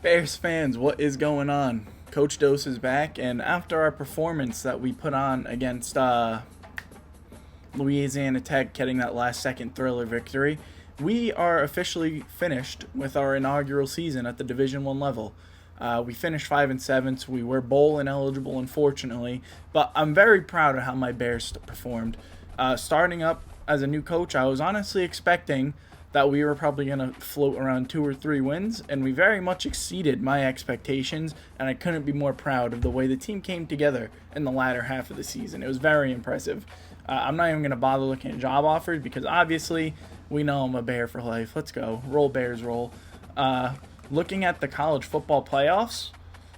Bears fans, what is going on? Coach Dose is back, and after our performance that we put on against Louisiana Tech, getting that last second thriller victory, we are officially finished with our inaugural season at the Division One level. We finished 5-7, so we were bowl ineligible, unfortunately. But I'm very proud of how my Bears performed. Starting up as a new coach, I was honestly expecting that we were probably going to float around 2 or 3 wins, and we very much exceeded my expectations, and I couldn't be more proud of the way the team came together in the latter half of the season. It was very impressive. I'm not even going to bother looking at job offers because obviously we know I'm a Bear for life. Let's go. Roll Bears, roll. Looking at the college football playoffs,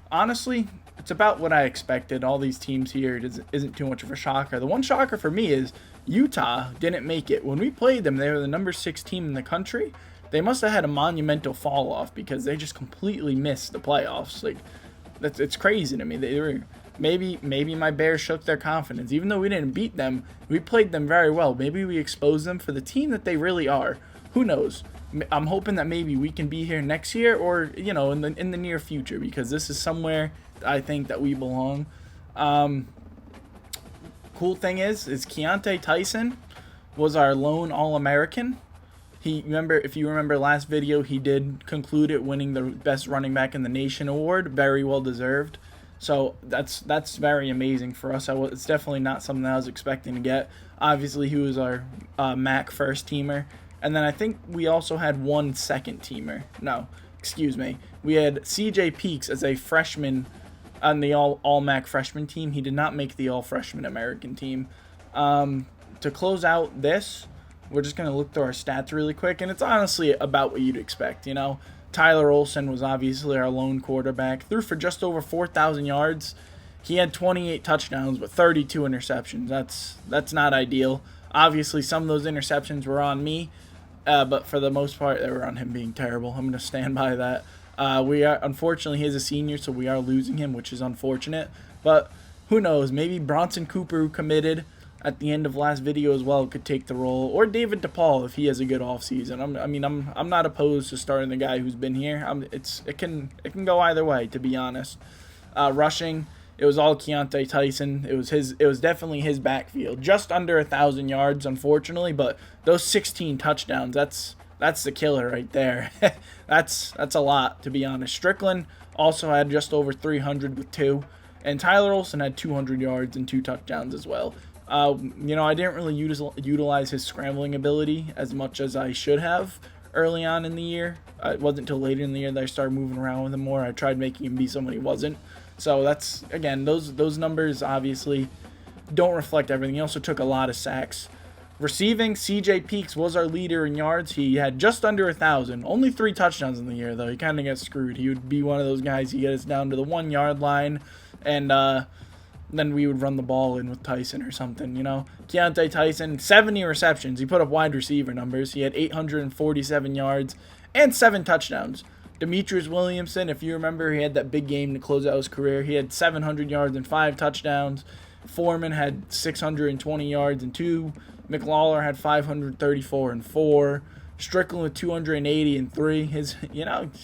honestly, it's about what I expected. All these teams here isn't too much of a shocker. The one shocker for me is Utah didn't make it. When we played them, they were the number 6 team in the country. They must have had a monumental fall off because they just completely missed the playoffs. Like, it's crazy to me. They were maybe my Bears shook their confidence. Even though we didn't beat them, we played them very well. Maybe we exposed them for the team that they really are. Who knows? I'm hoping that maybe we can be here next year or in the near future because this is somewhere I think that we belong. Cool thing is Keontae Tyson was our lone All-American. If you remember last video, he did conclude it winning the best running back in the nation award, very well deserved. So that's very amazing for us. It's definitely not something that I was expecting to get. Obviously, he was our MAC first teamer, and then I think we also had one second teamer. No, excuse me. We had C.J. Peaks as a freshman on the all MAC freshman team. He did not make the all freshman American team. To close out this, we're just going to look through our stats really quick, and it's honestly about what you'd expect. Tyler Olsen was obviously our lone quarterback, threw for just over 4,000 yards. He had 28 touchdowns but 32 interceptions. That's not ideal. Obviously, some of those interceptions were on me, but for the most part, they were on him being terrible. I'm going to stand by that. Unfortunately, he is a senior, so we are losing him, which is unfortunate. But who knows? Maybe Bronson Cooper, who committed at the end of last video as well, could take the role, or David DePaul if he has a good offseason. I'm not opposed to starting the guy who's been here. It can go either way, to be honest. Rushing, it was all Keontae Tyson. It was definitely his backfield. Just under 1,000 yards, unfortunately, but those 16 touchdowns, that's the killer right there. That's a lot, to be honest. Strickland also had just over 300 with 2, and Tyler Olsen had 200 yards and 2 touchdowns as well. I didn't really utilize his scrambling ability as much as I should have early on in the year. It wasn't until later in the year that I started moving around with him more. I tried making him be someone he wasn't. So that's, again, those numbers obviously don't reflect everything. He also took a lot of sacks. Receiving, C.J. Peaks was our leader in yards. He had just under 1,000. Only 3 touchdowns in the year, though. He kind of gets screwed. He would be one of those guys. He gets down to the 1-yard line, and then we would run the ball in with Tyson or something, Keontae Tyson, 70 receptions. He put up wide receiver numbers. He had 847 yards and 7 touchdowns. Demetrius Williamson, if you remember, he had that big game to close out his career. He had 700 yards and 5 touchdowns. Foreman had 620 yards and 2. McLawler had 534 and 4. Strickland with 280 and 3.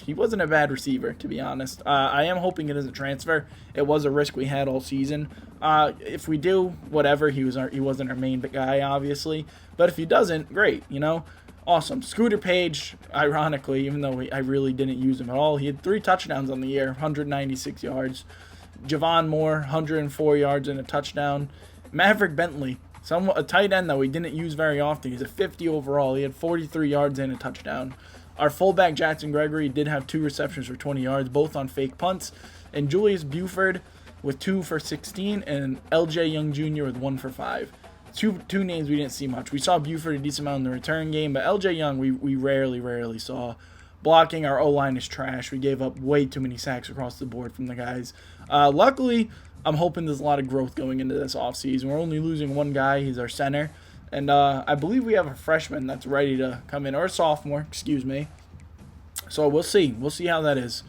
He wasn't a bad receiver, to be honest. I am hoping it is a transfer. It was a risk we had all season. If we do, whatever. He wasn't our main guy, obviously. But if he doesn't, great. Awesome. Scooter Page, ironically, even though I really didn't use him at all, he had 3 touchdowns on the year, 196 yards. Javon Moore, 104 yards and a touchdown. Maverick Bentley, a tight end that we didn't use very often. He's a 50 overall. He had 43 yards and a touchdown. Our fullback, Jackson Gregory, did have 2 receptions for 20 yards, both on fake punts. And Julius Buford with 2 for 16, and L.J. Young Jr. with 1 for 5. Two names we didn't see much. We saw Buford a decent amount in the return game, but L.J. Young we rarely saw. Blocking, our O-line is trash. We gave up way too many sacks across the board from the guys. Luckily, I'm hoping there's a lot of growth going into this offseason. We're only losing one guy. He's our center. And I believe we have a freshman that's ready to come in, or a sophomore, excuse me. So we'll see. We'll see how that is.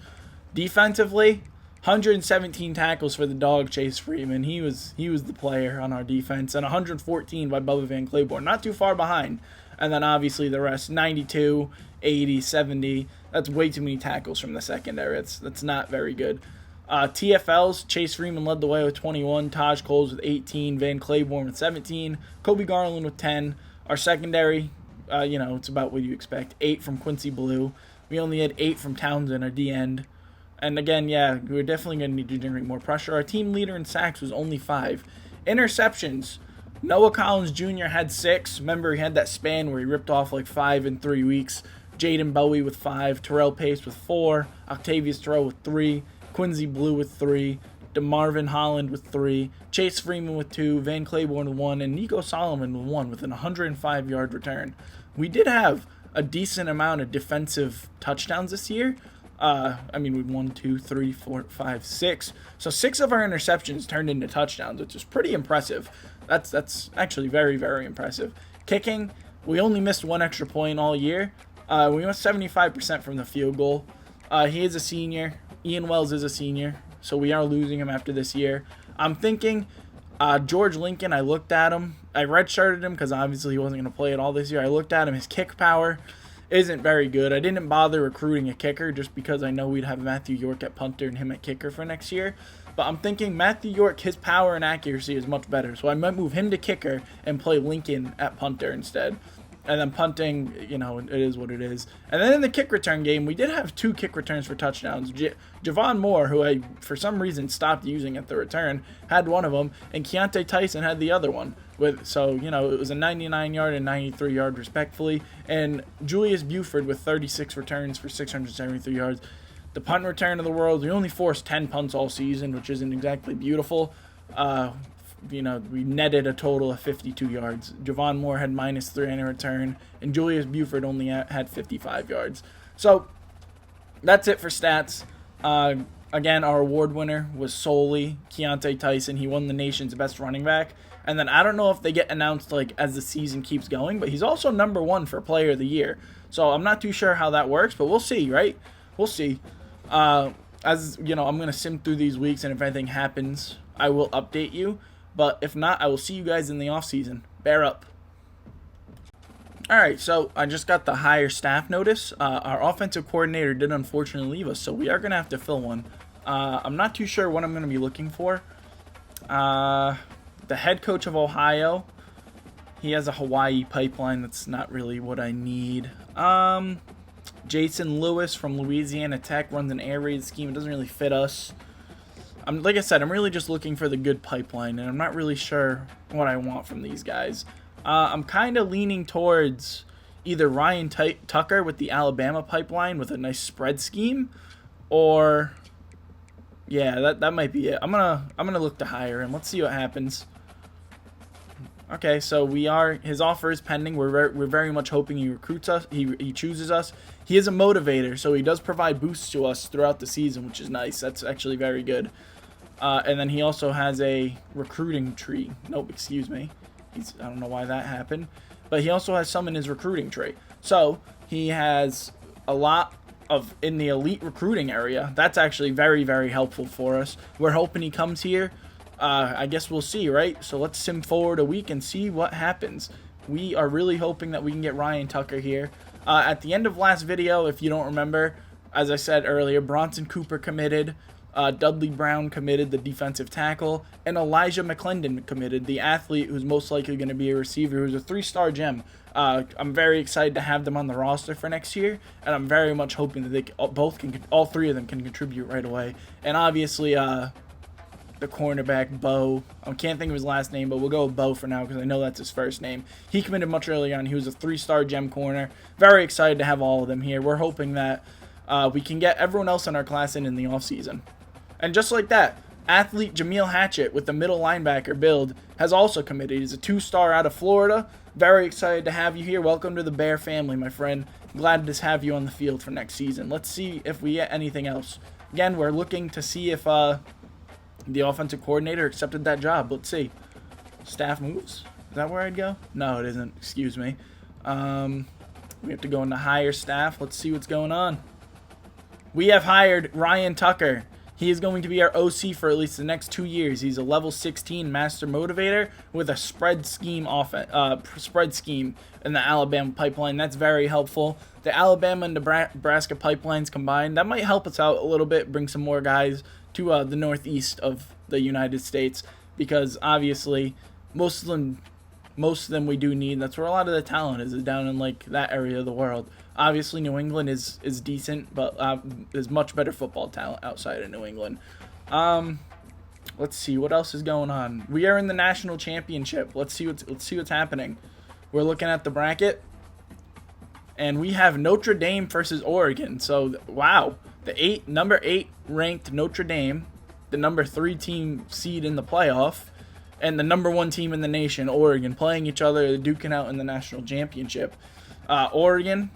Defensively, 117 tackles for the dog, Chase Freeman. He was the player on our defense, and 114 by Bubba Van Claiborne. Not too far behind. And then obviously the rest, 92, 80, 70. That's way too many tackles from the secondary. That's not very good. TFLs, Chase Freeman led the way with 21, Taj Coles with 18, Van Claiborne with 17, Kobe Garland with 10. Our secondary, it's about what you expect. 8 from Quincy Blue. We only had 8 from Townsend, our D-end. And again, yeah, we're definitely going to need to generate more pressure. Our team leader in sacks was only 5. Interceptions, Noah Collins Jr. had 6. Remember, he had that span where he ripped off like 5 in 3 weeks. Jaden Bowie with 5, Terrell Pace with 4, Octavius Terrell with 3, Quincy Blue with 3, DeMarvin Holland with 3, Chase Freeman with 2, Van Claiborne with 1, and Nico Solomon with 1 with an 105-yard return. We did have a decent amount of defensive touchdowns this year. We 1, 2, 3, 4, 5, 6. So 6 of our interceptions turned into touchdowns, which is pretty impressive. That's actually very, very impressive. Kicking, we only missed 1 extra point all year. We missed 75% from the field goal. He is a senior. Ian Wells is a senior, so we are losing him after this year. I'm thinking George Lincoln, I looked at him. I redshirted him because obviously he wasn't going to play at all this year. I looked at him. His kick power isn't very good. I didn't bother recruiting a kicker just because I know we'd have Matthew York at punter and him at kicker for next year. But I'm thinking Matthew York, his power and accuracy is much better. So I might move him to kicker and play Lincoln at punter instead. And then punting, it is what it is. And then in the kick return game, we did have 2 kick returns for touchdowns. Javon Moore, who I, for some reason, stopped using at the return, had one of them. And Keontae Tyson had the other one. It was a 99-yard and 93-yard respectfully. And Julius Buford with 36 returns for 673 yards. The punt return of the world, we only forced 10 punts all season, which isn't exactly beautiful. We netted a total of 52 yards. Javon Moore had -3 in a return, and Julius Buford only had 55 yards. So that's it for stats. Again, our award winner was solely Keontae Tyson. He won the nation's best running back. And then I don't know if they get announced as the season keeps going, but he's also number 1 for player of the year. So I'm not too sure how that works, but we'll see, right? We'll see. I'm going to sim through these weeks, and if anything happens, I will update you. But if not, I will see you guys in the offseason. Bear up. Alright, so I just got the hire staff notice. Our offensive coordinator did unfortunately leave us, so we are going to have to fill one. I'm not too sure what I'm going to be looking for. The head coach of Ohio, he has a Hawaii pipeline. That's not really what I need. Jason Lewis from Louisiana Tech runs an air raid scheme. It doesn't really fit us. Like I said, I'm really just looking for the good pipeline, and I'm not really sure what I want from these guys. I'm kind of leaning towards either Ryan Tucker with the Alabama pipeline with a nice spread scheme, or that might be it. I'm gonna look to hire him. Let's see what happens. Okay, so his offer is pending. We're very much hoping he recruits us. He chooses us. He is a motivator, so he does provide boosts to us throughout the season, which is nice. That's actually very good. And then he also has a recruiting tree. Nope, excuse me. I don't know why that happened. But he also has some in his recruiting tree. So he has a lot in the elite recruiting area. That's actually very, very helpful for us. We're hoping he comes here. I guess we'll see, right? So let's sim forward a week and see what happens. We are really hoping that we can get Ryan Tucker here. At the end of last video, if you don't remember, as I said earlier, Bronson Cooper committed. Dudley Brown committed, the defensive tackle, and Elijah McClendon committed, the athlete who's most likely going to be a receiver, who's a 3-star gem. I'm very excited to have them on the roster for next year, and I'm very much hoping that all 3 of them can contribute right away. And obviously, the cornerback, Bo, I can't think of his last name, but we'll go with Bo for now because I know that's his first name. He committed much earlier on. He was a 3-star gem corner. Very excited to have all of them here. We're hoping that we can get everyone else in our class in the offseason. And just like that, athlete Jameel Hatchett with the middle linebacker build has also committed. He's a 2-star out of Florida. Very excited to have you here. Welcome to the Bear family, my friend. Glad to have you on the field for next season. Let's see if we get anything else. Again, we're looking to see if the offensive coordinator accepted that job. Let's see. Staff moves. Is that where I'd go? No, it isn't. Excuse me. We have to go into hire staff. Let's see what's going on. We have hired Ryan Tucker. He is going to be our OC for at least the next 2 years. He's a level 16 master motivator with a spread scheme in the Alabama pipeline. That's very helpful. The Alabama and Nebraska pipelines combined, that might help us out a little bit, bring some more guys to the northeast of the United States, because obviously most of them we do need. That's where a lot of the talent is down in like that area of the world. Obviously New England is decent, but there's much better football talent outside of New England. Let's see what else is going on. We are in the national championship. Let's see what's happening. We're looking at the bracket, and we have Notre Dame versus Oregon. So wow, the number 8 ranked Notre Dame, the number 3 team seed in the playoff, and the number 1 team in the nation, Oregon, playing each other, duking out in the national championship. Oregon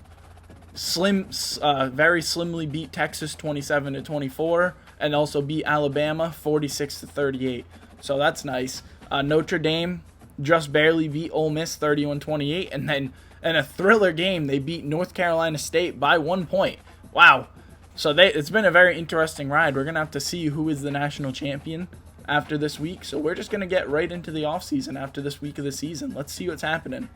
very slimly beat Texas 27-24, and also beat Alabama 46-38. So that's nice. Notre Dame just barely beat Ole Miss 31-28, and then in a thriller game they beat North Carolina State by 1 point. Wow. So it's been a very interesting ride. We're gonna have to see who is the national champion after this week. So we're just gonna get right into the offseason after this week of the season. Let's see what's happening.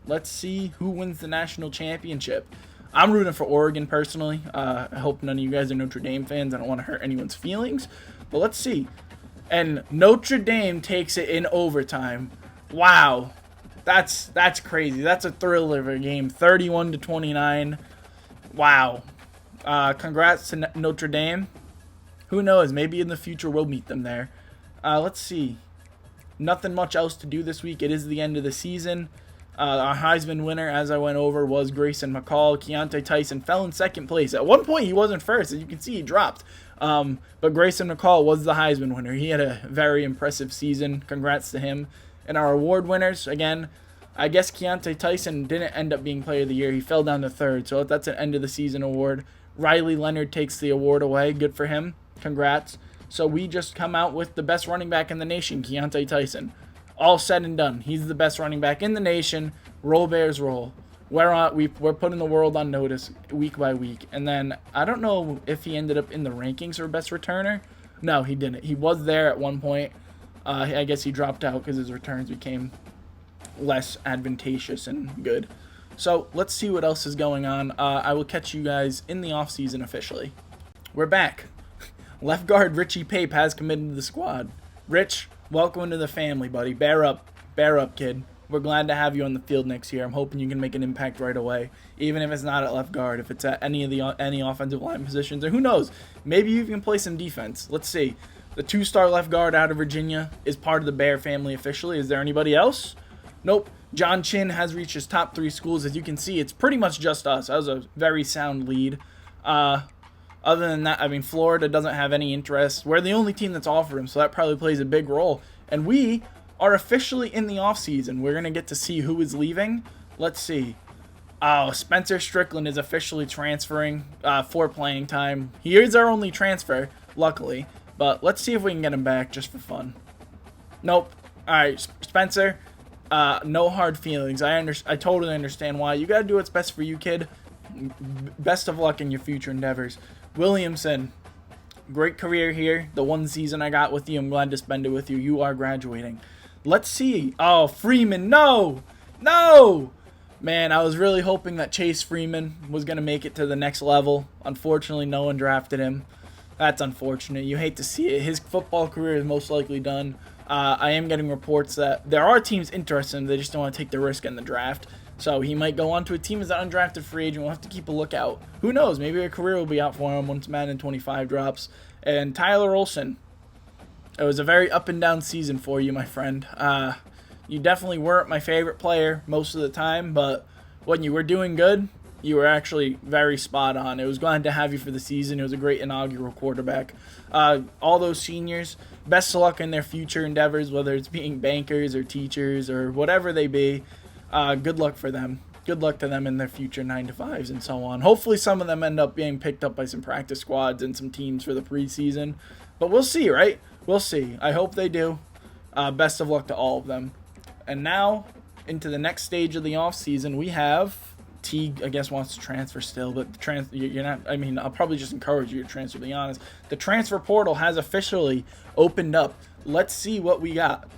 Let's see who wins the national championship. I'm rooting for Oregon personally. I hope none of you guys are Notre Dame fans. I don't want to hurt anyone's feelings, but let's see. And Notre Dame takes it in overtime. Wow, that's crazy. That's a thriller of a game, 31-29. Wow. Congrats to Notre Dame. Who knows? Maybe in the future we'll meet them there. Let's see. Nothing much else to do this week. It is the end of the season. Our Heisman winner, as I went over, was Grayson McCall. Keontae Tyson fell in second place. At one point, he wasn't first. As you can see, he dropped. But Grayson McCall was the Heisman winner. He had a very impressive season. Congrats to him. And our award winners, again, I guess Keontae Tyson didn't end up being Player of the Year. He fell down to third, so that's an end-of-the-season award. Riley Leonard takes the award away. Good for him. Congrats. So we just come out with the best running back in the nation, Keontae Tyson. All said and done, he's the best running back in the nation. Roll Bears roll. We're putting the world on notice week by week. And then I don't know if he ended up in the rankings for best returner. No, he didn't. He was there at one point. I guess he dropped out because his returns became less advantageous and good. So let's see what else is going on. I will catch you guys in the offseason officially. We're back. Left guard Richie Pape has committed to the squad. Rich, welcome to the family, buddy. Bear up, kid. We're glad to have you on the field next year. I'm hoping you can make an impact right away, even if it's not at left guard, if it's at any offensive line positions, or who knows, maybe you can play some defense. Let's see. The 2-star left guard out of Virginia is part of the Bear family officially. Is there anybody else? Nope. John Chin has reached his top 3 schools. As you can see, it's pretty much just us. That was a very sound lead. Other than that, I mean, Florida doesn't have any interest. We're the only team that's offered him, so that probably plays a big role. And we are officially in the offseason. We're going to get to see who is leaving. Let's see. Oh, Spencer Strickland is officially transferring for playing time. He is our only transfer, luckily. But let's see if we can get him back just for fun. Nope. All right, Spencer, no hard feelings. I totally understand why. You got to do what's best for you, kid. Best of luck in your future endeavors. Williamson, great career here. The 1 season I got with you, I'm glad to spend it with you. You are graduating. Let's see. Oh, Freeman, no! Man, I was really hoping that Chase Freeman was going to make it to the next level. Unfortunately, no one drafted him. That's unfortunate. You hate to see it. His football career is most likely done. I am getting reports that there are teams interested in him. They just don't want to take the risk in the draft. So he might go on to a team as an undrafted free agent. We'll have to keep a lookout. Who knows? Maybe a career will be out for him once Madden 25 drops. And Tyler Olsen. It was a very up and down season for you, my friend. You definitely weren't my favorite player most of the time, but when you were doing good, you were actually very spot on. It was glad to have you for the season. It was a great inaugural quarterback. All those seniors, best of luck in their future endeavors, whether it's being bankers or teachers or whatever they be. Good luck for them. Good luck to them in their future 9-to-5s and so on. Hopefully some of them end up being picked up by some practice squads and some teams for the preseason. But we'll see, right? We'll see. I hope they do. Best of luck to all of them. And now, into the next stage of the offseason, we have Teague, I guess, wants to transfer still, but you're not. I mean, I'll probably just encourage you to transfer. To be honest, the transfer portal has officially opened up. Let's see what we got.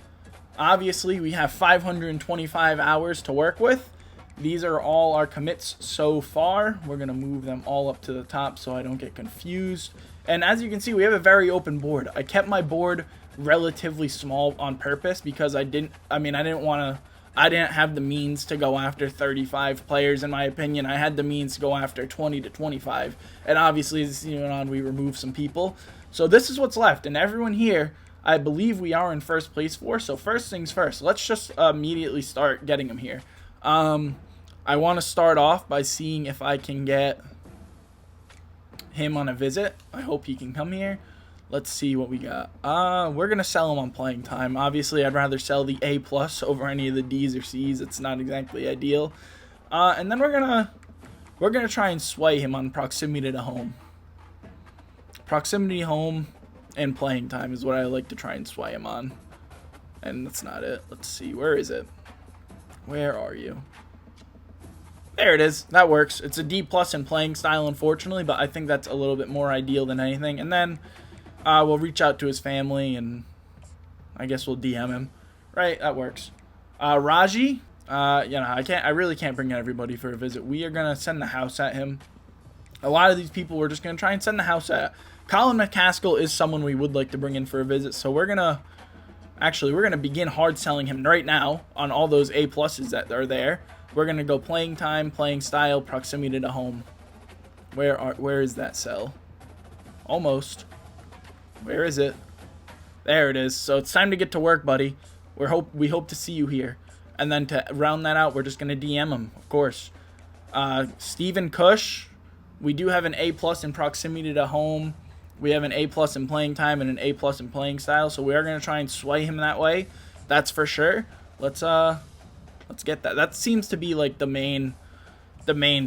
Obviously, we have 525 hours to work with. These are all our commits so far. We're gonna move them all up to the top so I don't get confused. And as you can see, we have a very open board. I kept my board relatively small on purpose because I didn't have the means to go after 35 players, in my opinion. I had the means to go after 20 to 25. And obviously, as the season went on, we removed some people. So this is what's left. And everyone here, I believe we are in first place for. So first things first, let's just immediately start getting them here. I want to start off by seeing if I can get him on a visit. I hope he can come here. Let's see what we got. We're going to sell him on playing time. Obviously, I'd rather sell the A+ over any of the D's or C's. It's not exactly ideal. And then we're going to try and sway him on proximity to home. Proximity home and playing time is what I like to try and sway him on. And that's not it. Let's see. Where is it? Where are you? There it is. That works. It's a D+ in playing style, unfortunately, but I think that's a little bit more ideal than anything. And then we'll reach out to his family, and I guess we'll DM him. Right, that works. Raji, I really can't bring everybody for a visit. We are going to send the house at him. A lot of these people we're just going to try and send the house at. Colin McCaskill is someone we would like to bring in for a visit, so we're going to begin hard selling him right now on all those A+ that are there. We're going to go playing time, playing style, proximity to home. Where is that cell? Almost. Where is it? There it is. So it's time to get to work, buddy. We hope to see you here. And then to round that out, we're just going to DM him, of course. Stephen Cush. We do have an A+ in proximity to home. We have an A+ in playing time and an A+ in playing style. So we are going to try and sway him that way. That's for sure. Let's get that. That seems to be like the main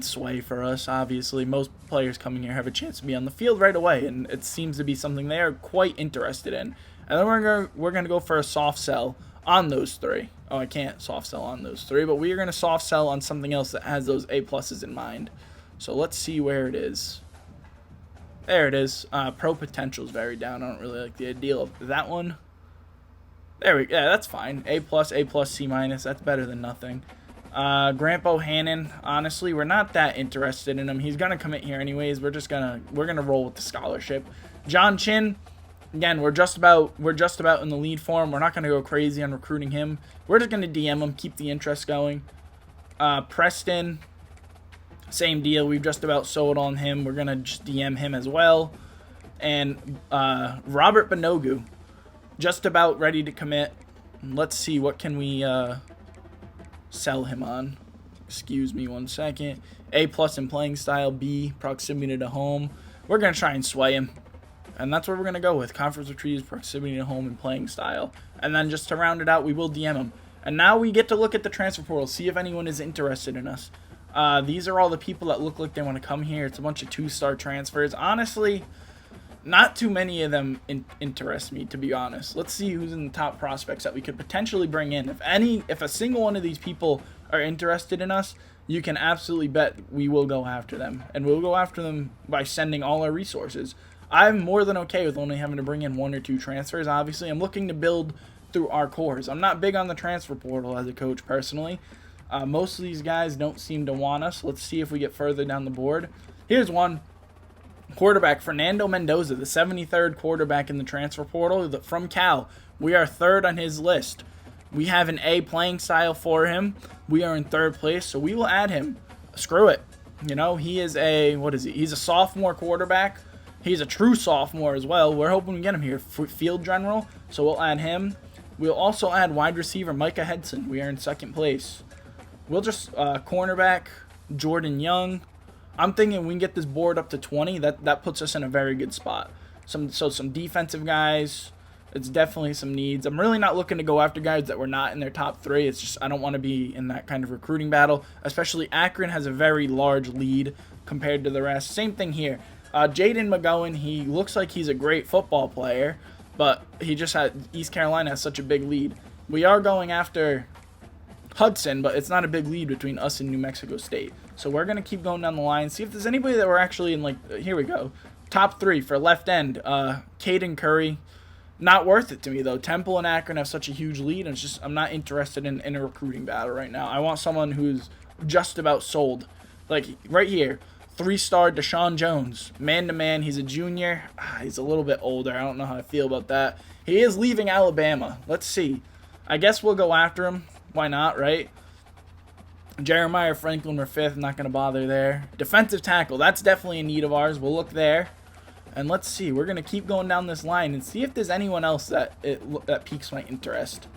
sway for us. Obviously, most players coming here have a chance to be on the field right away, and it seems to be something they are quite interested in. And then we're gonna go for a soft sell on those three. Oh, I can't soft sell on those three, but we are gonna soft sell on something else that has those A+ in mind. So let's see where it is. There it is. Pro potential is very down. I don't really like the idea of that one. There we go. Yeah, that's fine. A+, C-. That's better than nothing. Grant Bohannon, honestly, we're not that interested in him. He's gonna commit here anyways. We're gonna roll with the scholarship. John Chin, again, we're just about in the lead for him. We're not gonna go crazy on recruiting him. We're just gonna DM him, keep the interest going. Preston, same deal. We've just about sold on him. We're gonna just DM him as well. And Robert Banogu, just about ready to commit. Let's see, what can we sell him on? Excuse me 1 second. A+ in playing style, B, proximity to home. We're going to try and sway him. And that's what we're going to go with. Conference retreats, proximity to home, and playing style. And then just to round it out, we will DM him. And now we get to look at the transfer portal, see if anyone is interested in us. These are all the people that look like they want to come here. It's a bunch of 2-star transfers. Honestly, not too many of them interest me, to be honest. Let's see who's in the top prospects that we could potentially bring in. If a single one of these people are interested in us, you can absolutely bet we will go after them. And we'll go after them by sending all our resources. I'm more than okay with only having to bring in 1 or 2 transfers. Obviously, I'm looking to build through our cores. I'm not big on the transfer portal as a coach, personally. Most of these guys don't seem to want us. Let's see if we get further down the board. Here's one. Quarterback Fernando Mendoza, the 73rd quarterback in the transfer portal from Cal. We are 3rd on his list. We have an A playing style for him. We are in 3rd place, so we will add him. Screw it. You know, he is he's a sophomore quarterback. He's a true sophomore as well. We're hoping to get him here. Field general, so we'll add him. We'll also add wide receiver Micah Hedson. We are in 2nd place. We'll just cornerback Jordan Young. I'm thinking we can get this board up to 20. That puts us in a very good spot. Some defensive guys. It's definitely some needs. I'm really not looking to go after guys that were not in their top 3. It's just I don't want to be in that kind of recruiting battle. Especially Akron has a very large lead compared to the rest. Same thing here. Jaden McGowan, he looks like he's a great football player, but East Carolina has such a big lead. We are going after Hudson, but it's not a big lead between us and New Mexico State. So we're going to keep going down the line, see if there's anybody that we're actually in, like, here we go. Top 3 for left end, Caden Curry. Not worth it to me, though. Temple and Akron have such a huge lead, and it's just I'm not interested in a recruiting battle right now. I want someone who's just about sold. Like, right here, 3-star Deshaun Jones. Man-to-man, he's a junior. He's a little bit older. I don't know how I feel about that. He is leaving Alabama. Let's see. I guess we'll go after him. Why not, right? Jeremiah Franklin, we're 5th. I'm not going to bother there. Defensive tackle, that's definitely a need of ours. We'll look there. And let's see. We're going to keep going down this line and see if there's anyone else that piques my interest.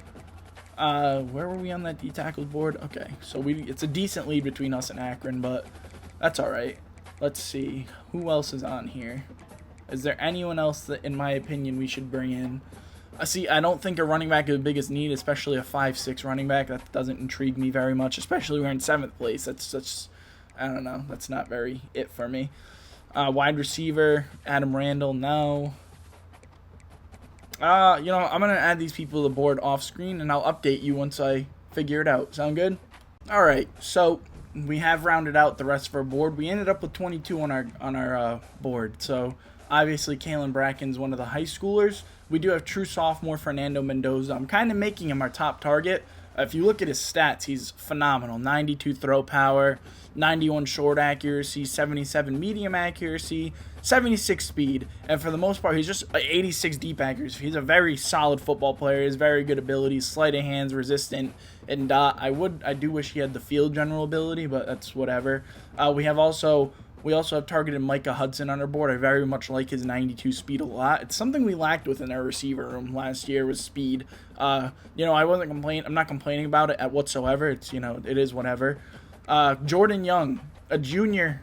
Where were we on that D-tackle board? Okay, so it's a decent lead between us and Akron, but that's all right. Let's see. Who else is on here? Is there anyone else that, in my opinion, we should bring in? I don't think a running back is the biggest need, especially a 5'6" running back. That doesn't intrigue me very much, especially we're in 7th place. That's I don't know. That's not very it for me. Wide receiver, Adam Randall, no. I'm going to add these people to the board off screen, and I'll update you once I figure it out. Sound good? All right, so we have rounded out the rest of our board. We ended up with 22 on our board. So obviously, Kalen Bracken's one of the high schoolers. We do have true sophomore Fernando Mendoza. I'm kind of making him our top target. If you look at his stats, he's phenomenal. 92 throw power, 91 short accuracy, 77 medium accuracy, 76 speed, and for the most part, he's just 86 deep accuracy. He's a very solid football player. He has very good abilities, sleight of hands, resistant, and dot. I do wish he had the field general ability, but that's whatever. We also have targeted Micah Hudson on our board. I very much like his 92 speed a lot. It's something we lacked within our receiver room last year was speed. I wasn't complaining. I'm not complaining about it at whatsoever. It's, it is whatever. Jordan Young, a junior.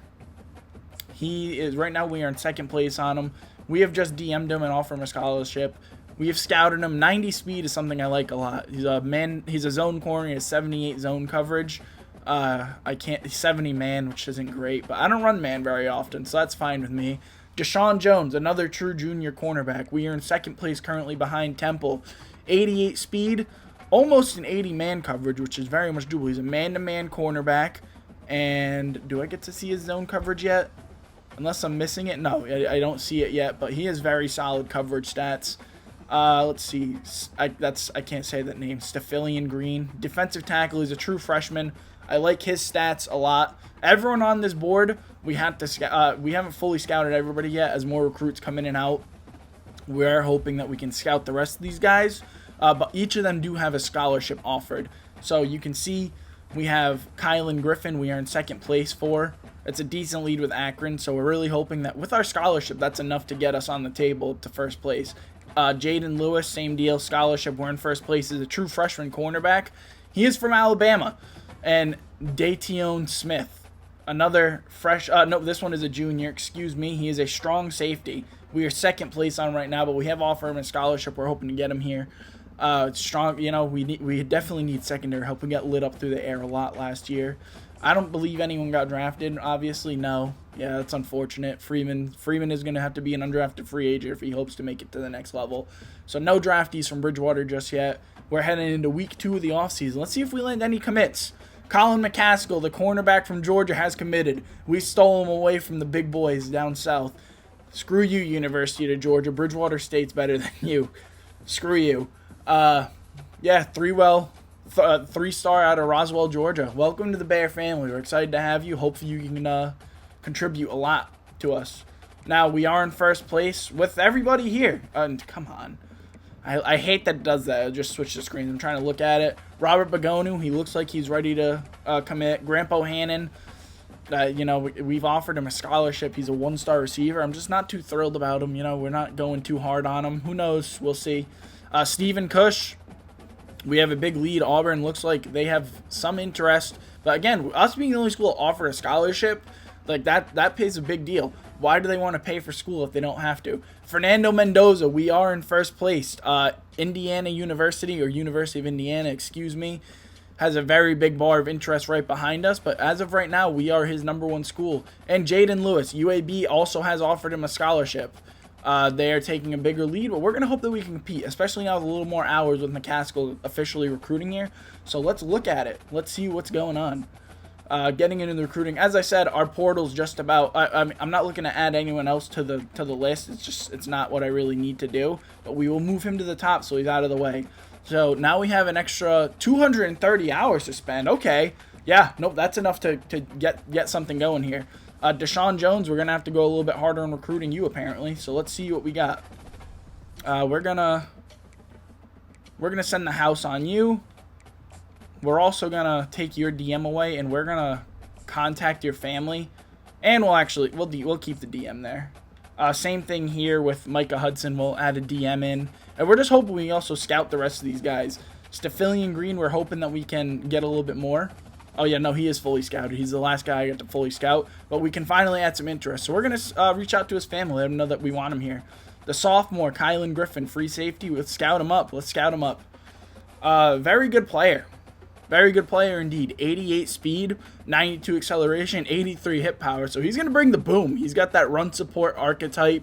He is right now. We are in 2nd place on him. We have just DM'd him and offered him a scholarship. We have scouted him. 90 speed is something I like a lot. He's a man. He's a zone corner. He has 78 zone coverage. 70 man, which isn't great, but I don't run man very often, so that's fine with me. Deshaun Jones, another true junior cornerback. We are in 2nd place currently behind Temple. 88 speed, almost an 80 man coverage, which is very much doable. He's a man-to-man cornerback, and do I get to see his zone coverage yet? Unless I'm missing it. No, I don't see it yet, but he has very solid coverage stats. Let's see. I can't say that name. Stephilian Green. Defensive tackle. He's a true freshman. I like his stats a lot. Everyone on this board, we haven't fully scouted everybody yet as more recruits come in and out. We're hoping that we can scout the rest of these guys, but each of them do have a scholarship offered. So you can see we have Kylan Griffin we are in 2nd place for. It's a decent lead with Akron, so we're really hoping that with our scholarship, that's enough to get us on the table to 1st place. Jaden Lewis, same deal, scholarship. We're in 1st place as a true freshman cornerback. He is from Alabama. And Dateon Smith, another this one is a junior, excuse me. He is a strong safety. We are 2nd place on right now, but we have offered him a scholarship. We're hoping to get him here. Strong, we definitely need secondary help. We got lit up through the air a lot last year. I don't believe anyone got drafted, obviously, no. Yeah, that's unfortunate. Freeman is going to have to be an undrafted free agent if he hopes to make it to the next level. So no draftees from Bridgewater just yet. We're heading into week 2 of the offseason. Let's see if we land any commits. Colin McCaskill, the cornerback from Georgia, has committed. We stole him away from the big boys down south. Screw you, University of Georgia. Bridgewater State's better than you. Screw you. 3-star out of Roswell, Georgia. Welcome to the Bear family. We're excited to have you. Hopefully you can contribute a lot to us. Now, we are in 1st place with everybody here. Come on. I hate that it does that. I'll just switch the screen. I'm trying to look at it. Robert Bagonu, he looks like he's ready to commit. Grandpa Hannon, we've offered him a scholarship. He's a 1-star receiver. I'm just not too thrilled about him. We're not going too hard on him. Who knows? We'll see. Stephen Cush, we have a big lead. Auburn looks like they have some interest. But again, us being the only school to offer a scholarship, like that pays a big deal. Why do they want to pay for school if they don't have to? Fernando Mendoza, we are in 1st place. Indiana University, or University of Indiana, excuse me, has a very big bar of interest right behind us. But as of right now, we are his #1 school. And Jaden Lewis, UAB, also has offered him a scholarship. They are taking a bigger lead, but we're going to hope that we can compete, especially now with a little more hours with McCaskill officially recruiting here. So let's look at it. Let's see what's going on. getting into the recruiting. As I said, our portal's just about. I'm not looking to add anyone else to the list. It's not what I really need to do. But we will move him to the top so he's out of the way. So now we have an extra 230 hours to spend. Okay, yeah, nope, that's enough to get something going here. Deshaun Jones, we're gonna have to go a little bit harder on recruiting you apparently. So let's see what we got. We're gonna send the house on you. We're also going to take your DM away, and we're going to contact your family. And we'll keep the DM there. Same thing here with Micah Hudson. We'll add a DM in. And we're just hoping we also scout the rest of these guys. Stefilian Green, we're hoping that we can get a little bit more. Oh, yeah, no, he is fully scouted. He's the last guy I got to fully scout. But we can finally add some interest. So we're going to reach out to his family, let him know that we want him here. The sophomore, Kylan Griffin, free safety. Let's scout him up. Let's scout him up. Very good player. Very good player indeed. 88 speed, 92 acceleration, 83 hit power. So he's going to bring the boom. He's got that run support archetype.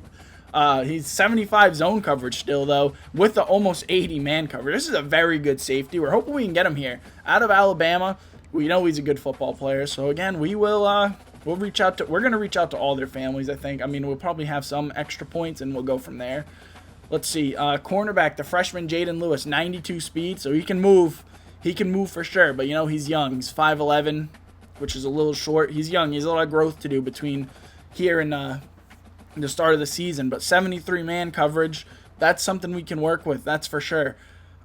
He's 75 zone coverage still, though, with the almost 80 man coverage. This is a very good safety. We're hoping we can get him here. Out of Alabama, we know he's a good football player. So, again, we'll reach out to – we're going to reach out to all their families, I think. I mean, we'll probably have some extra points, and we'll go from there. Let's see. Cornerback, the freshman Jaden Lewis, 92 speed, so he can move. He can move for sure, but, he's young. He's 5'11", which is a little short. He's young. He has a lot of growth to do between here and the start of the season. But 73 man coverage, that's something we can work with. That's for sure.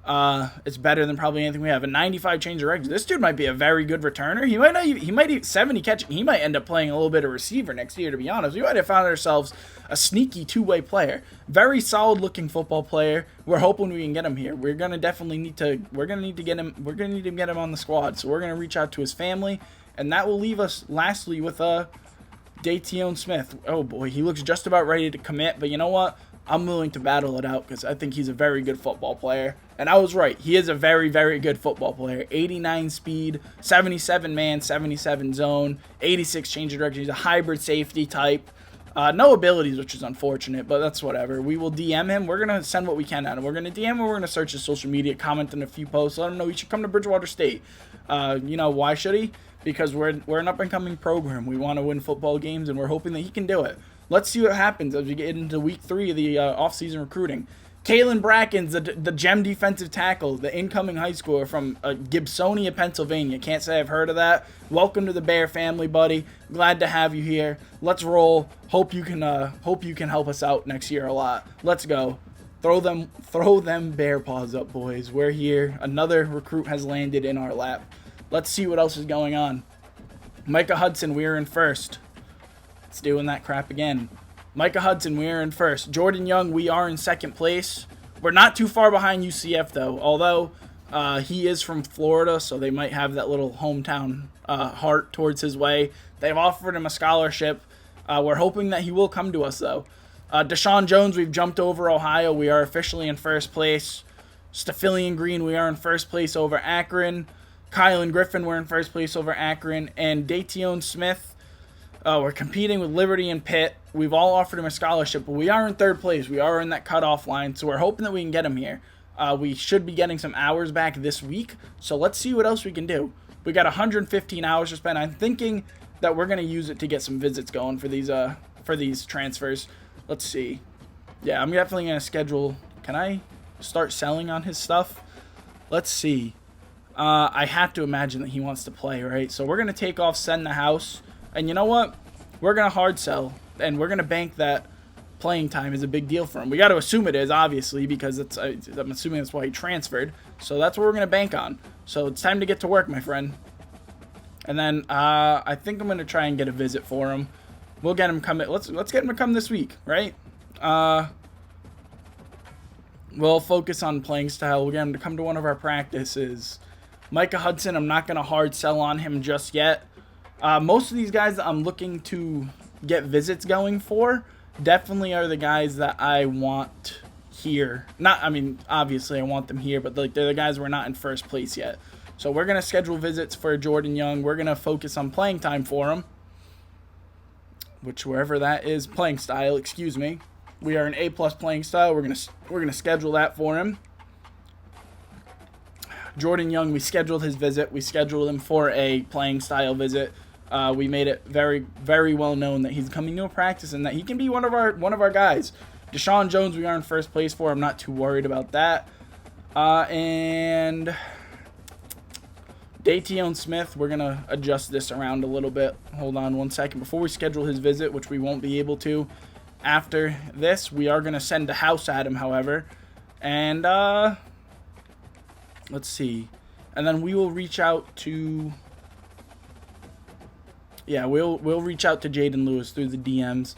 It's better than probably anything we have. A 95 change of direction. This dude might be a very good returner. He might 70 catching. He might end up playing a little bit of receiver next year, to be honest. We might have found ourselves a sneaky two-way player. Very solid-looking football player. We're hoping we can get him here. We're gonna need to get him on the squad. So we're gonna reach out to his family, and that will leave us lastly with Dateon Smith. Oh boy, he looks just about ready to commit, but you know what? I'm willing to battle it out because I think he's a very good football player. And I was right. He is a very, very good football player. 89 speed, 77 man, 77 zone, 86 change of direction. He's a hybrid safety type. No abilities, which is unfortunate, but that's whatever. We will DM him. We're going to send what we can at him. We're going to DM him. We're going to search his social media, comment on a few posts, let him know he should come to Bridgewater State. Why should he? Because we're an up-and-coming program. We want to win football games, and we're hoping that he can do it. Let's see what happens as we get into week 3 of the off-season recruiting. Kalen Brackens, the gem defensive tackle, the incoming high schooler from Gibsonia, Pennsylvania. Can't say I've heard of that. Welcome to the Bear family, buddy. Glad to have you here. Let's roll. Hope you can help us out next year a lot. Let's go. Throw them bear paws up, boys. We're here. Another recruit has landed in our lap. Let's see what else is going on. Micah Hudson, we are in first. It's doing that crap again. Micah Hudson, we are in first. Jordan Young, we are in second place. We're not too far behind UCF, though, although he is from Florida, so they might have that little hometown heart towards his way. They've offered him a scholarship. We're hoping that he will come to us, though. Deshaun Jones, we've jumped over Ohio. We are officially in first place. Stefilian Green, we are in first place over Akron. Kylan Griffin, we're in first place over Akron. And Dateon Smith, we're competing with Liberty and Pitt. We've all offered him a scholarship, but we are in third place. We are in that cutoff line, so we're hoping that we can get him here. We should be getting some hours back this week, so let's see what else we can do. We got 115 hours to spend. I'm thinking that we're going to use it to get some visits going for these transfers. Let's see. Yeah, I'm definitely going to schedule. Can I start selling on his stuff? Let's see. I have to imagine that he wants to play, right? So we're going to take off, send the house. And you know what? We're going to hard sell, and we're going to bank that playing time is a big deal for him. We got to assume it is, obviously, because I'm assuming that's why he transferred. So that's what we're going to bank on. So it's time to get to work, my friend. And then I think I'm going to try and get a visit for him. We'll get him coming. Let's get him to come this week, right? We'll focus on playing style. We'll get him to come to one of our practices. Micah Hudson, I'm not going to hard sell on him just yet. Most of these guys that I'm looking to get visits going for definitely are the guys that I want here. Obviously I want them here, but they're the guys we're not in first place yet. So we're going to schedule visits for Jordan Young. We're going to focus on playing time for him, which wherever that is, playing style, excuse me. We are an A+ playing style. We're going to schedule that for him. Jordan Young, we scheduled his visit. We scheduled him for a playing style visit. We made it very, very well known that he's coming to a practice and that he can be one of our guys. Deshaun Jones, we are in first place for. I'm not too worried about that. And Daytion Smith, we're going to adjust this around a little bit. Hold on one second. Before we schedule his visit, which we won't be able to after this, we are going to send a house at him, however. And let's see. And then we will reach out to... Yeah, we'll reach out to Jaden Lewis through the DMs.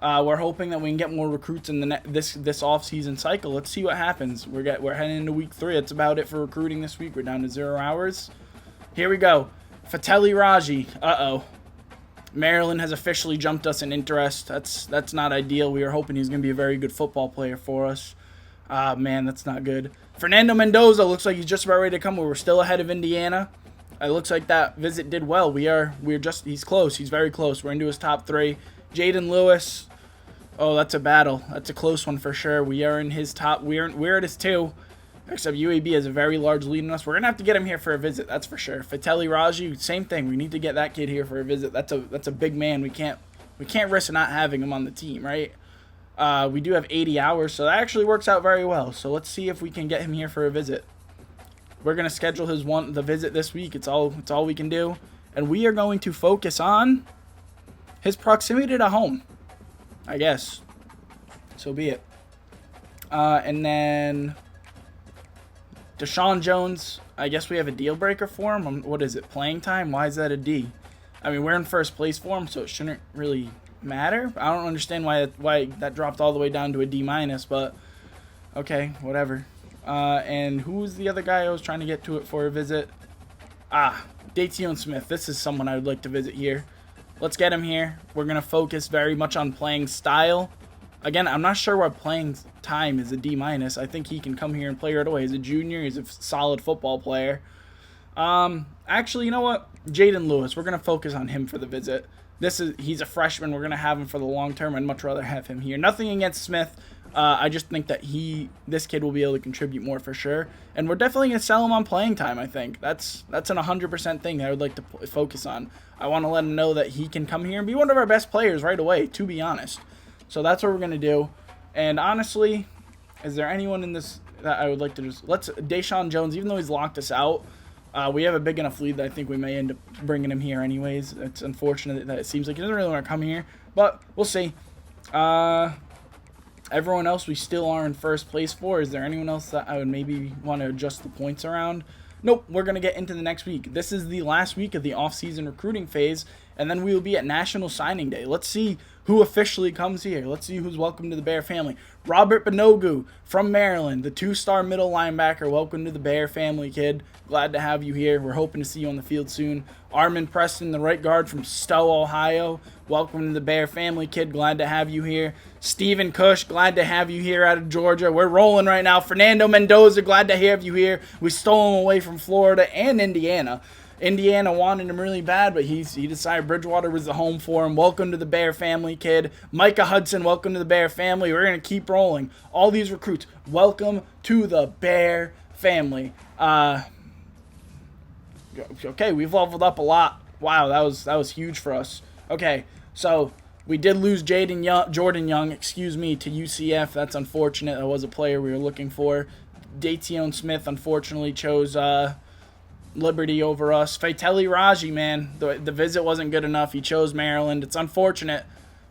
We're hoping that we can get more recruits in this off-season cycle. Let's see what happens. We're heading into week 3. That's about it for recruiting this week. We're down to 0 hours. Here we go. Fateli Raji. Maryland has officially jumped us in interest. That's not ideal. We were hoping he's going to be a very good football player for us. Man, that's not good. Fernando Mendoza looks like he's just about ready to come. We're still ahead of Indiana. It looks like that visit did well. He's close. He's very close. We're into his top 3. Jaden Lewis. Oh, that's a battle. That's a close one for sure. We are in his top. We're at his 2. Except UAB has a very large lead on us. We're going to have to get him here for a visit, that's for sure. Fateli Raji, same thing. We need to get that kid here for a visit. That's a big man. We can't risk not having him on the team, right? We do have 80 hours, so that actually works out very well. So let's see if we can get him here for a visit. We're going to schedule the visit this week. It's all we can do. And we are going to focus on his proximity to home, I guess. So be it. And then Deshaun Jones, I guess we have a deal breaker for him. What is it, playing time? Why is that a D? I mean, we're in first place for him, so it shouldn't really matter. I don't understand why that dropped all the way down to a D-, but okay, whatever. And who's the other guy I was trying to get to it for a visit? Daytion Smith. This is someone I would like to visit here. Let's get him here. We're going to focus very much on playing style. Again, I'm not sure why playing time is a D-. I think he can come here and play right away. He's a junior. He's a solid football player. Actually, you know what? Jaden Lewis. We're going to focus on him for the visit. He's a freshman. We're going to have him for the long term. I'd much rather have him here. Nothing against Smith. I just think that this kid will be able to contribute more for sure. And we're definitely going to sell him on playing time, I think. That's an 100% thing that I would like to focus on. I want to let him know that he can come here and be one of our best players right away, to be honest. So that's what we're going to do. And honestly, is there anyone in this that I would like to Deshaun Jones, even though he's locked us out, we have a big enough lead that I think we may end up bringing him here anyways. It's unfortunate that it seems like he doesn't really want to come here, but we'll see. Everyone else we still are in first place for. Is there anyone else that I would maybe want to adjust the points around? Nope, we're going to get into the next week. This is the last week of the off-season recruiting phase, and then we will be at National Signing Day. Let's see who officially comes here. Let's see who's welcome to the Bear family. Robert Banogu from Maryland, the 2-star middle linebacker. Welcome to the Bear family, kid. Glad to have you here. We're hoping to see you on the field soon. Armin Preston, the right guard from Stowe, Ohio. Welcome to the Bear family, kid. Glad to have you here. Stephen Cush, glad to have you here out of Georgia. We're rolling right now. Fernando Mendoza, glad to have you here. We stole him away from Florida and Indiana. Indiana wanted him really bad, but he decided Bridgewater was the home for him. Welcome to the Bear family, kid. Micah Hudson, welcome to the Bear family. We're going to keep rolling. All these recruits, welcome to the Bear family. Okay, we've leveled up a lot. Wow, that was huge for us. Okay, so we did lose Jordan Young, to UCF. That's unfortunate. That was a player we were looking for. Daytion Smith, unfortunately, chose Liberty over us. Fateli Raji, man, the visit wasn't good enough. He chose Maryland. It's unfortunate.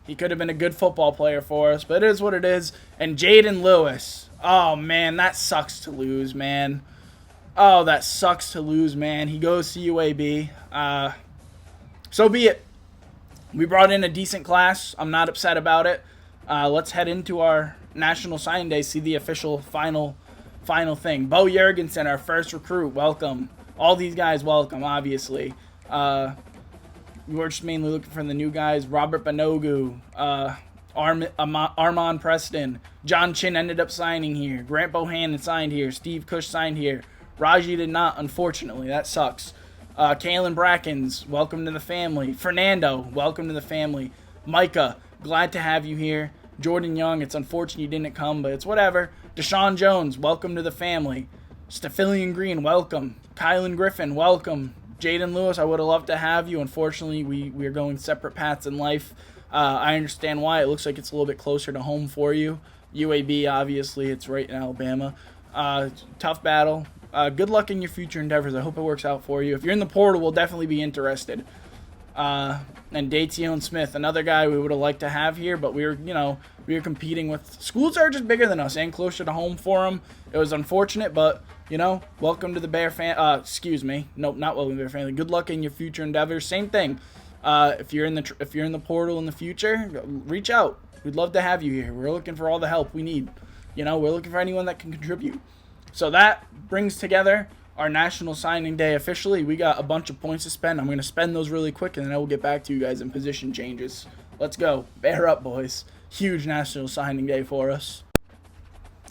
He could have been a good football player for us, but it is what it is. And Jaden Lewis. Oh, man, that sucks to lose, man. Oh, that sucks to lose, man. He goes to UAB. So be it. We brought in a decent class. I'm not upset about it. Let's head into our National Signing Day, see the official final thing. Bo Jurgensen, our first recruit. Welcome. All these guys welcome, obviously. We're just mainly looking for the new guys. Robert Banogu, Armand Preston. John Chin ended up signing here. Grant Bohannon signed here. Steve Cush signed here. Raji did not, unfortunately. That sucks. Kalen Brackens, welcome to the family. Fernando, welcome to the family. Micah, glad to have you here. Jordan Young, it's unfortunate you didn't come, but it's whatever. Deshaun Jones, welcome to the family. Stefilian Green, welcome. Kylan Griffin, welcome. Jaden Lewis, I would have loved to have you. Unfortunately, we are going separate paths in life. I understand why. It looks like it's a little bit closer to home for you. UAB, obviously, it's right in Alabama. Tough battle. Good luck in your future endeavors. I hope it works out for you. If you're in the portal, we'll definitely be interested. And Dateon Smith, another guy we would have liked to have here, but we were competing with schools that are just bigger than us and closer to home for them. It was unfortunate, but welcome to the Bear fan. Excuse me, nope, not welcome to the Bear family. Good luck in your future endeavors. Same thing. If you're in the portal in the future, reach out. We'd love to have you here. We're looking for all the help we need. We're looking for anyone that can contribute. So that brings together our National Signing Day officially. We got a bunch of points to spend. I'm going to spend those really quick, and then I will get back to you guys in position changes. Let's go. Bear up, boys. Huge National Signing Day for us.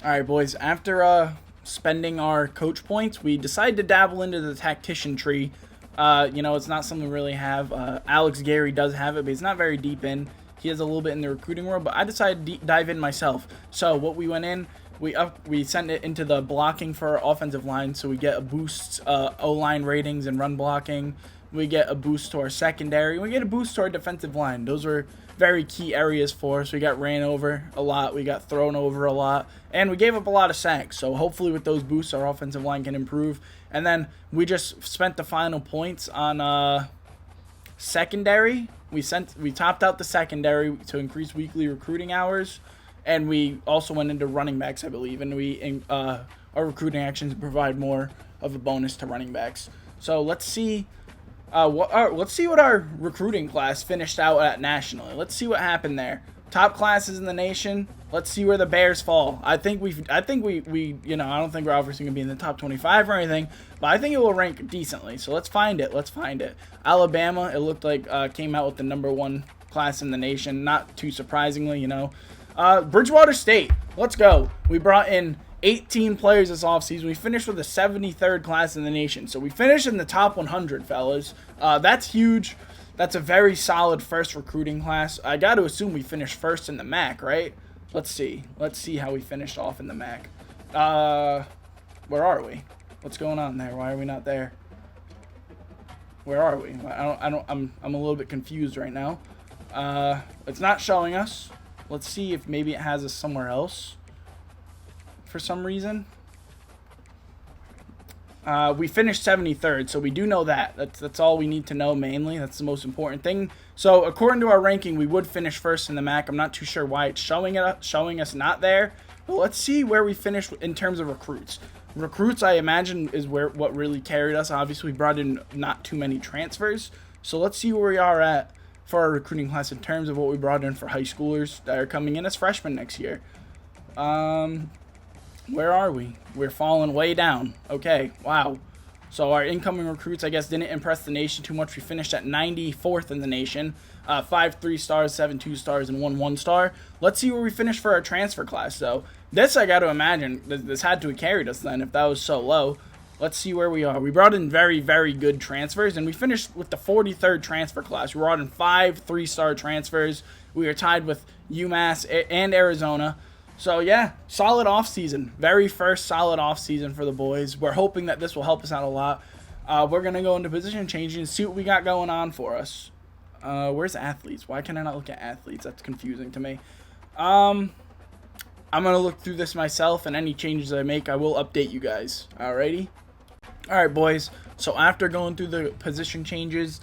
All right, boys. After spending our coach points, we decided to dabble into the tactician tree. It's not something we really have. Alex Gary does have it, but he's not very deep in. He has a little bit in the recruiting world, but I decided to dive in myself. So what we went in, we sent it into the blocking for our offensive line, so we get a boost O-line ratings and run blocking. We get a boost to our secondary. We get a boost to our defensive line. Those were very key areas for us. We got ran over a lot. We got thrown over a lot. And we gave up a lot of sacks. So hopefully with those boosts, our offensive line can improve. And then we just spent the final points on secondary. We topped out the secondary to increase weekly recruiting hours. And we also went into running backs, I believe. And our recruiting actions provide more of a bonus to running backs. So let's see what our recruiting class finished out at nationally. Let's see what happened there. Top classes in the nation. Let's see where the Bears fall. I don't think we're obviously gonna be in the top 25 or anything, but I think it will rank decently. So let's find it. Alabama, it looked like came out with the #1 class in the nation. Not too surprisingly, Bridgewater State, let's go. We brought in 18 players this offseason. We finished with the 73rd class in the nation. So we finished in the top 100, fellas. That's huge. That's a very solid first recruiting class. I got to assume we finished first in the MAC, right? Let's see. Let's see how we finished off in the MAC. Where are we? What's going on there? Why are we not there? Where are we? I'm a little bit confused right now. It's not showing us. Let's see if maybe it has us somewhere else for some reason. We finished 73rd, so we do know that. That's all we need to know mainly. That's the most important thing. So according to our ranking, we would finish first in the MAC. I'm not too sure why it's showing us not there. But let's see where we finished in terms of recruits. Recruits, I imagine, is what really carried us. Obviously, we brought in not too many transfers. So let's see where we are at for our recruiting class in terms of what we brought in for high schoolers that are coming in as freshmen next year. Where are we? We're falling way down. Okay, wow. So our incoming recruits, I guess, didn't impress the nation too much. We finished at 94th in the nation. 5 3-stars, 7 2-stars, and 1 1-star. Let's see where we finish for our transfer class, though. This, I got to imagine, this had to have carried us then if that was so low. Let's see where we are. We brought in very, very good transfers, and we finished with the 43rd transfer class. We brought in 5 3-star transfers. We were tied with UMass and Arizona. So, yeah, solid offseason. Very first solid offseason for the boys. We're hoping that this will help us out a lot. We're going to go into position changing and see what we got going on for us. Where's athletes? Why can I not look at athletes? That's confusing to me. I'm going to look through this myself, and any changes I make, I will update you guys. Alrighty? Alright, boys. So, after going through the position changes,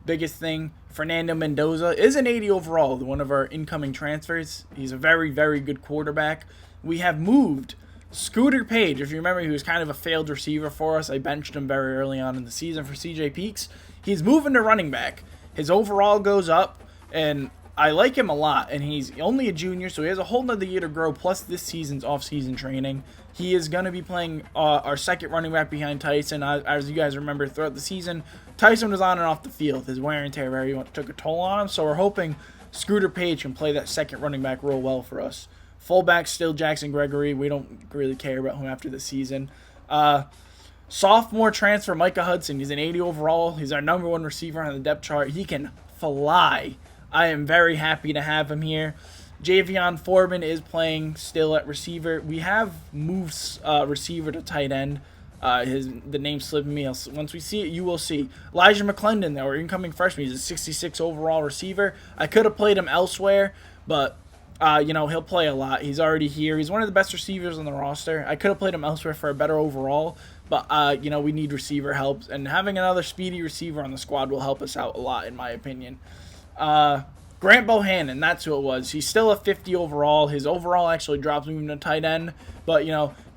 biggest thing, Fernando Mendoza is an 80 overall, one of our incoming transfers. He's a very, very good quarterback. We have moved Scooter Page. If you remember, he was kind of a failed receiver for us. I benched him very early on in the season for CJ Peaks. He's moving to running back. His overall goes up, and I like him a lot. And he's only a junior, so he has a whole nother year to grow, plus this season's off-season training. He is going to be playing our second running back behind Tyson. As you guys remember, throughout the season, Tyson was on and off the field. His wear and tear took a toll on him, so we're hoping Scooter Page can play that second running back role well for us. Fullback still Jackson Gregory. We don't really care about him after the season. Sophomore transfer Micah Hudson. He's an 80 overall. He's our #1 receiver on the depth chart. He can fly. I am very happy to have him here. Javion Foreman is playing still at receiver. We have moved receiver to tight end. The name slipped me. Once we see it, you will see. Elijah McClendon, our incoming freshman, he's a 66 overall receiver. I could have played him elsewhere, but he'll play a lot. He's already here. He's one of the best receivers on the roster. I could have played him elsewhere for a better overall, but we need receiver help, and having another speedy receiver on the squad will help us out a lot, in my opinion. Grant Bohannon, that's who it was. He's still a 50 overall. His overall actually dropped moving to tight end, but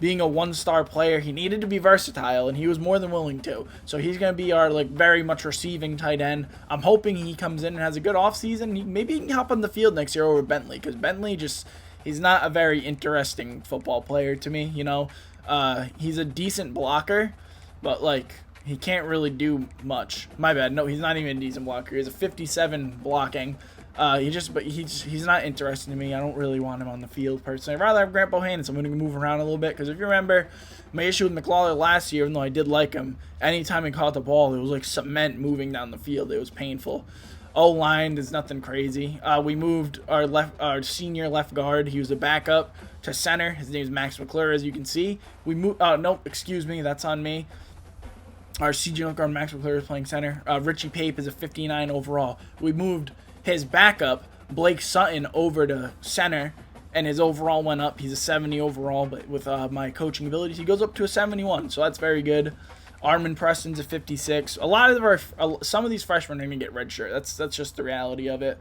being a one-star player, he needed to be versatile, and he was more than willing to. So he's going to be our very much receiving tight end. I'm hoping he comes in and has a good offseason. Maybe he can hop on the field next year over Bentley, because Bentley he's not a very interesting football player to me. He's a decent blocker, but he can't really do much. My bad. No, he's not even a decent blocker. He has a 57 blocking. He's not interesting to me. I don't really want him on the field personally. I'd rather have Grant Bohannon, so I'm going to move around a little bit, because if you remember, my issue with McLaurin last year, even though I did like him, anytime he caught the ball, it was like cement moving down the field. It was painful. O-line is nothing crazy. We moved our senior left guard. He was a backup to center. His name is Max McClure, as you can see. We moved. Nope, excuse me, that's on me. Our senior left guard Max McClure is playing center. Richie Pape is a 59 overall. We moved his backup, Blake Sutton, over to center, and his overall went up. He's a 70 overall, but with my coaching abilities, he goes up to a 71, so that's very good. Armin Preston's a 56. Some of these freshmen are going to get redshirt. That's just the reality of it.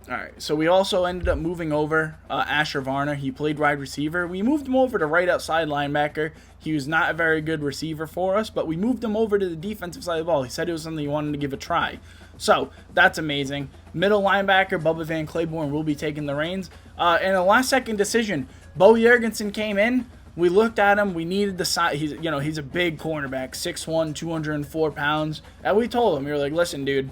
All right, so we also ended up moving over Asher Varner. He played wide receiver. We moved him over to right outside linebacker. He was not a very good receiver for us, but we moved him over to the defensive side of the ball. He said it was something he wanted to give a try. So that's amazing. Middle linebacker Bubba Van Claiborne will be taking the reins. And a last-second decision, Bo Jorgensen came in. We looked at him. We needed the size. He's a big cornerback, 6'1", 204 pounds. And we told him, we were like, listen, dude,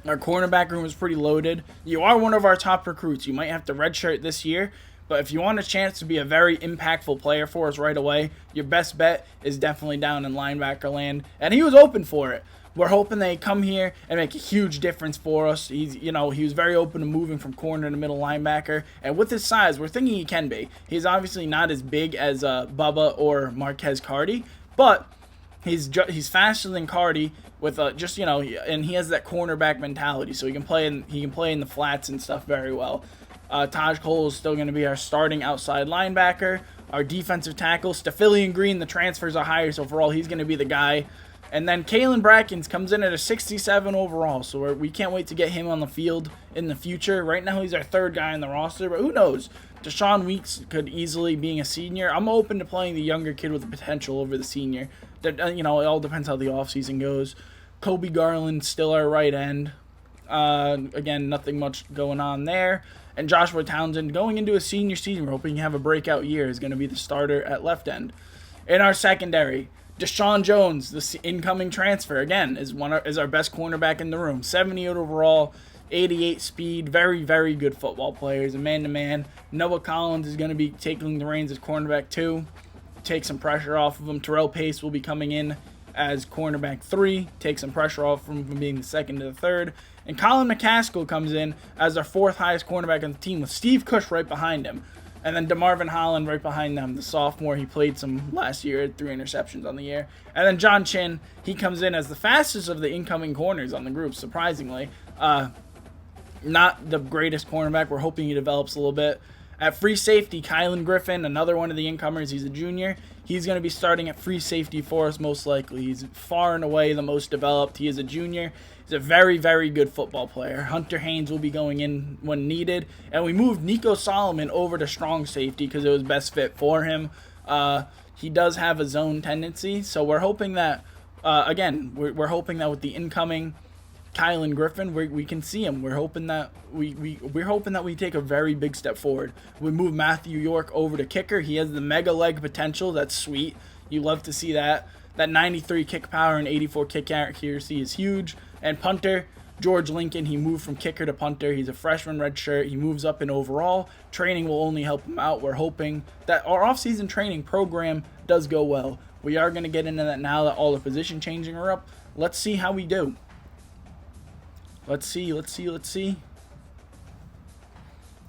our cornerback room is pretty loaded. You are one of our top recruits. You might have to redshirt this year, but if you want a chance to be a very impactful player for us right away, your best bet is definitely down in linebacker land. And he was open for it. We're hoping they come here and make a huge difference for us. He was very open to moving from corner to middle linebacker, and with his size, we're thinking he can be. He's obviously not as big as Bubba or Marquez Carty, but he's faster than Carty with and he has that cornerback mentality, so he can play in the flats and stuff very well. Taj Cole is still going to be our starting outside linebacker. Our defensive tackle, Stefilian Green, the transfers are higher, so overall he's going to be the guy. And then Kalen Brackens comes in at a 67 overall, so we can't wait to get him on the field in the future. Right now he's our third guy on the roster, but who knows? Deshaun Weeks could easily, being a senior, I'm open to playing the younger kid with the potential over the senior. It all depends how the offseason goes. Kobe Garland, still our right end. Again, nothing much going on there. And Joshua Townsend, going into a senior season, we're hoping to have a breakout year, is going to be the starter at left end. In our secondary, Deshaun Jones, the incoming transfer, again, is our best cornerback in the room. 78 overall, 88 speed, very, very good football player. He's a man-to-man. Noah Collins is going to be taking the reins as cornerback 2, take some pressure off of him. Terrell Pace will be coming in as cornerback 3, take some pressure off from being the second to the third. And Colin McCaskill comes in as our 4th highest cornerback on the team with Steve Cush right behind him. And then DeMarvin Holland right behind them, the sophomore. He played some last year, 3 interceptions on the year. And then John Chin, he comes in as the fastest of the incoming corners on the group, surprisingly. Not the greatest cornerback. We're hoping he develops a little bit. At free safety, Kylan Griffin, another one of the incomers. He's a junior. He's going to be starting at free safety for us most likely. He's far and away the most developed. He is a junior. He's a very, very good football player. Hunter Haynes will be going in when needed. And we moved Nico Solomon over to strong safety because it was best fit for him. He does have a zone tendency, so we're hoping that, we're hoping that with the incoming Kylan Griffin, we can see him. We're hoping that we're hoping that we take a very big step forward. We move Matthew York over to kicker. He has the mega leg potential. That's sweet. You love to see that. That 93 kick power and 84 kick accuracy is huge. And punter, George Lincoln, he moved from kicker to punter. He's a freshman redshirt. He moves up in overall. Training will only help him out. We're hoping that our offseason training program does go well. We are going to get into that now that all the position changing are up. Let's see how we do. Let's see.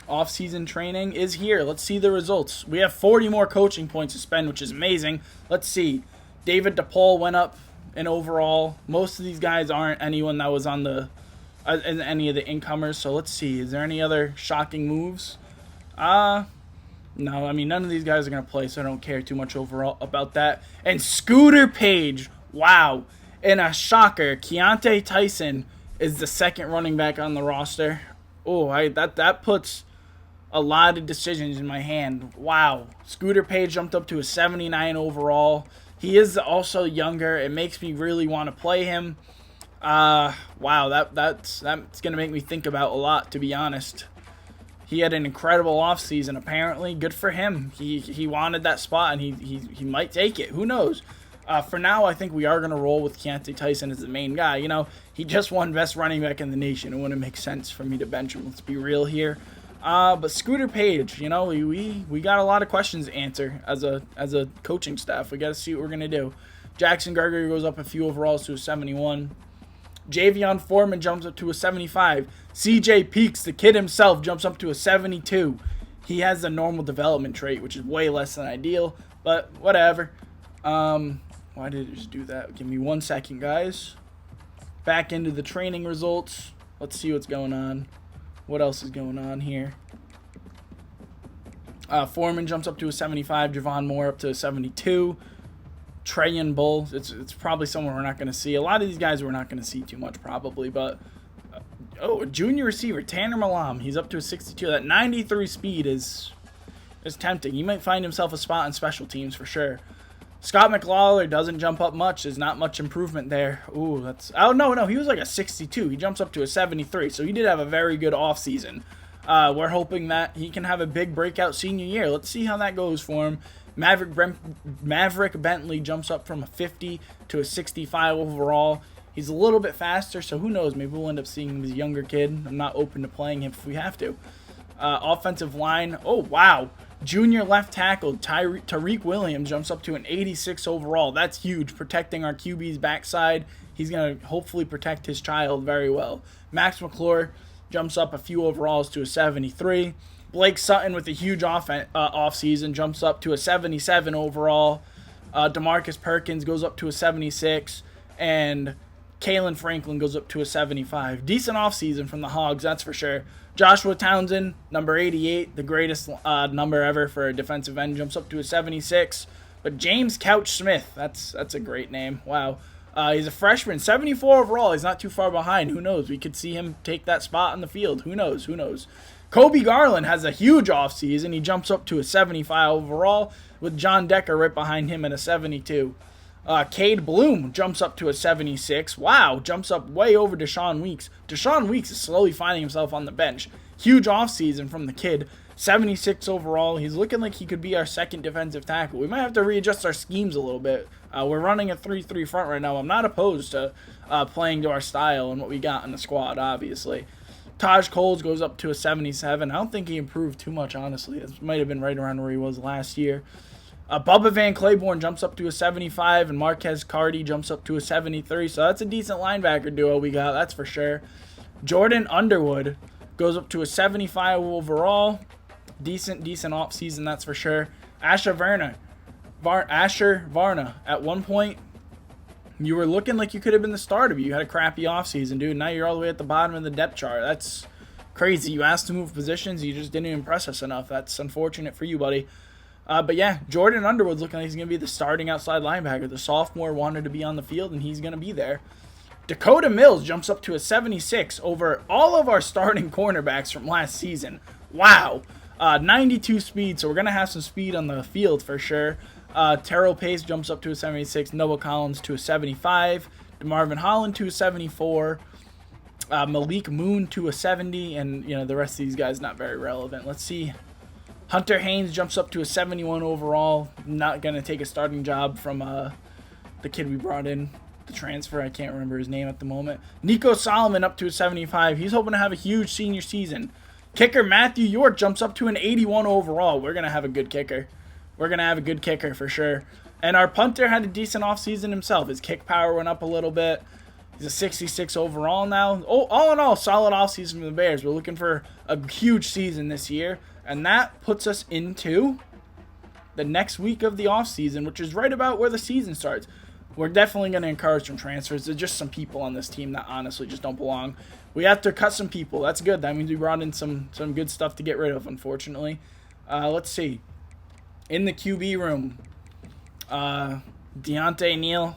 Off-season training is here. Let's see the results. We have 40 more coaching points to spend, which is amazing. Let's see. David DePaul went up in overall. Most of these guys aren't anyone that was on the in any of the incomers. So let's see. Is there any other shocking moves? No, I mean, none of these guys are going to play, so I don't care too much overall about that. And Scooter Page, wow. And a shocker, Keontae Tyson is the second running back on the roster. Oh, that puts a lot of decisions in my hand. Wow. Scooter Page jumped up to a 79 overall. He is also younger. It makes me really want to play him. Wow, that's going to make me think about a lot, to be honest. He had an incredible offseason, apparently. Good for him. He wanted that spot, and he might take it. Who knows? For now, I think we are going to roll with Keontae Tyson as the main guy. You know, he just won best running back in the nation. It wouldn't make sense for me to bench him. Let's be real here. But Scooter Page, you know, we got a lot of questions to answer as a coaching staff. We got to see what we're going to do. Jackson Gregory goes up a few overalls to a 71. Javion Foreman jumps up to a 75. CJ Peaks, the kid himself, jumps up to a 72. He has the normal development trait, which is way less than ideal, but whatever. Why did it just do that? Give me 1 second, guys. Back into the training results. Let's see what's going on. What else is going on here? Foreman jumps up to a 75. Javon Moore up to a 72. Trayan Bull, it's probably someone we're not going to see. A lot of these guys we're not going to see too much probably, but a junior receiver, Tanner Malam, he's up to a 62. That 93 speed is tempting. He might find himself a spot in special teams for sure. Scott McLawler doesn't jump up much. There's not much improvement there. Ooh, no, he was like a 62. He jumps up to a 73, so he did have a very good offseason. We're hoping that he can have a big breakout senior year. Let's see how that goes for him. Maverick Bentley jumps up from a 50 to a 65 overall. He's a little bit faster, so who knows? Maybe we'll end up seeing him as a younger kid. I'm not open to playing him if we have to. Offensive line, oh, wow. Junior left tackle Tariq Williams jumps up to an 86 overall. That's huge, protecting our QB's backside. He's going to hopefully protect his child very well. Max McClure jumps up a few overalls to a 73. Blake Sutton with a huge offseason jumps up to a 77 overall. DeMarcus Perkins goes up to a 76. And Kalen Franklin goes up to a 75. Decent offseason from the Hogs, that's for sure. Joshua Townsend, number 88, the greatest number ever for a defensive end, jumps up to a 76. But James Couch Smith, that's a great name. Wow. He's a freshman, 74 overall. He's not too far behind. Who knows? We could see him take that spot in the field. Who knows? Kobe Garland has a huge offseason. He jumps up to a 75 overall with John Decker right behind him at a 72. Cade Bloom jumps up to a 76. Wow, jumps up way over Deshaun Weeks. Deshaun Weeks is slowly finding himself on the bench. Huge offseason from the kid. 76 overall. He's looking like he could be our second defensive tackle. We might have to readjust our schemes a little bit. We're running a 3-3 front right now. I'm not opposed to playing to our style and what we got in the squad, obviously. Taj Coles goes up to a 77. I don't think he improved too much, honestly. This might have been right around where he was last year. Bubba Van Claiborne jumps up to a 75, and Marquez Cardi jumps up to a 73. So that's a decent linebacker duo we got, that's for sure. Jordan Underwood goes up to a 75 overall. Decent offseason, that's for sure. Asher Varna. At one point, you were looking like you could have been the starter, but you had a crappy offseason, dude. Now you're all the way at the bottom of the depth chart. That's crazy. You asked to move positions, you just didn't impress us enough. That's unfortunate for you, buddy. But yeah, Jordan Underwood's looking like he's going to be the starting outside linebacker. The sophomore wanted to be on the field, and he's going to be there. Dakota Mills jumps up to a 76 over all of our starting cornerbacks from last season. Wow. 92 speed, so we're going to have some speed on the field for sure. Terrell Pace jumps up to a 76. Noah Collins to a 75. DeMarvin Holland to a 74. Malik Moon to a 70. And, the rest of these guys not very relevant. Let's see. Hunter Haynes jumps up to a 71 overall. Not going to take a starting job from the kid we brought in, the transfer. I can't remember his name at the moment. Nico Solomon up to a 75. He's hoping to have a huge senior season. Kicker Matthew York jumps up to an 81 overall. We're going to have a good kicker. We're going to have a good kicker for sure. And our punter had a decent offseason himself. His kick power went up a little bit. He's a 66 overall now. Oh, all in all, solid offseason from the Bears. We're looking for a huge season this year. And that puts us into the next week of the offseason, which is right about where the season starts. We're definitely going to encourage some transfers. There's just some people on this team that honestly just don't belong. We have to cut some people. That's good. That means we brought in some good stuff to get rid of, unfortunately. Let's see. In the QB room, Deontay Neal.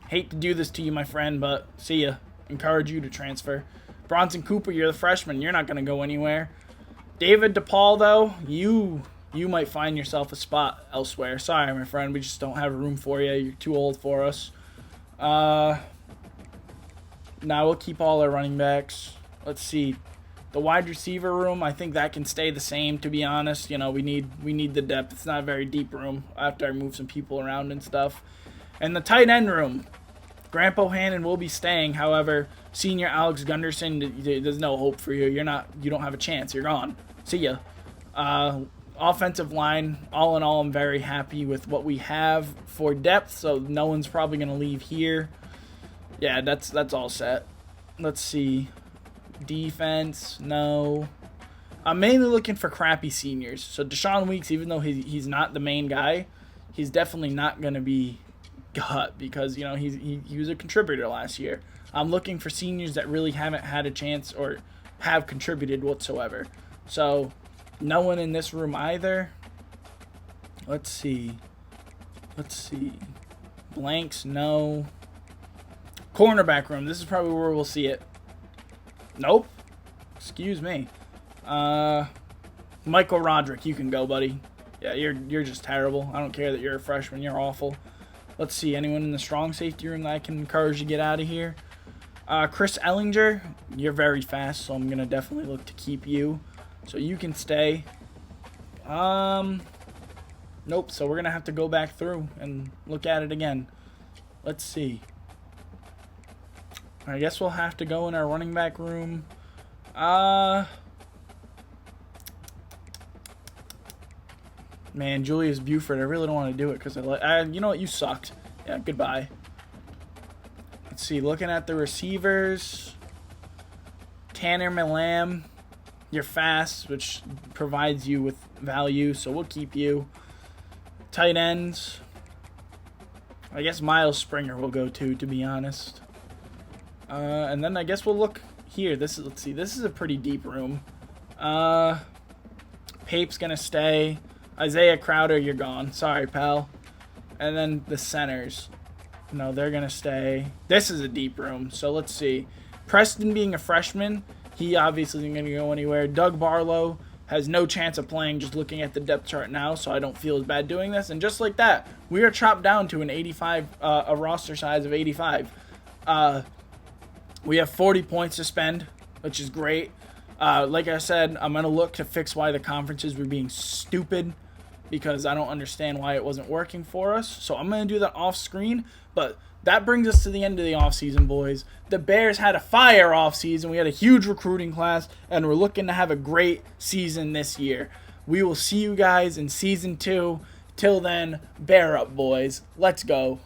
Hate to do this to you, my friend, but see ya. Encourage you to transfer. Bronson Cooper, you're the freshman. You're not going to go anywhere. David DePaul, though, you might find yourself a spot elsewhere. Sorry, my friend. We just don't have room for you. You're too old for us. Now we'll keep all our running backs. Let's see. The wide receiver room, I think that can stay the same, to be honest. You know, we need the depth. It's not a very deep room after I move some people around and stuff. And the tight end room, Grant Bohannon will be staying. However, senior Alex Gunderson, there's no hope for you. You don't have a chance. You're gone. See ya. Offensive line, all in all, I'm very happy with what we have for depth, so no one's probably going to leave here. Yeah, that's all set. Let's see. Defense, no. I'm mainly looking for crappy seniors. So Deshaun Weeks, even though he's not the main guy, he's definitely not going to be cut because, you know, he was a contributor last year. I'm looking for seniors that really haven't had a chance or have contributed whatsoever. So no one in this room either. Let's see. Blanks, no. Cornerback room. This is probably where we'll see it. Nope. Excuse me. Michael Roderick, you can go, buddy. Yeah, you're just terrible. I don't care that you're a freshman. You're awful. Let's see. Anyone in the strong safety room that I can encourage to get out of here? Chris Ellinger, you're very fast, so I'm going to definitely look to keep you. So you can stay. Nope. So we're going to have to go back through and look at it again. Let's see. I guess we'll have to go in our running back room. Man, Julius Buford, I really don't want to do it because you know what, you sucked. Yeah, goodbye. Let's see, looking at the receivers. Tanner Milam, you're fast, which provides you with value, so we'll keep you. Tight ends. I guess Miles Springer will go to be honest. And then I guess we'll look here. Let's see. This is a pretty deep room. Pape's gonna stay. Isaiah Crowder, you're gone. Sorry, pal. And then the centers. No, they're gonna stay. This is a deep room. So let's see. Preston being a freshman, he obviously isn't gonna go anywhere. Doug Barlow has no chance of playing just looking at the depth chart now, so I don't feel as bad doing this. And just like that, we are chopped down to an 85, a roster size of 85. We have 40 points to spend, which is great. Like I said, I'm going to look to fix why the conferences were being stupid because I don't understand why it wasn't working for us. So I'm going to do that off screen. But that brings us to the end of the offseason, boys. The Bears had a fire offseason. We had a huge recruiting class, and we're looking to have a great season this year. We will see you guys in Season 2. Till then, bear up, boys. Let's go.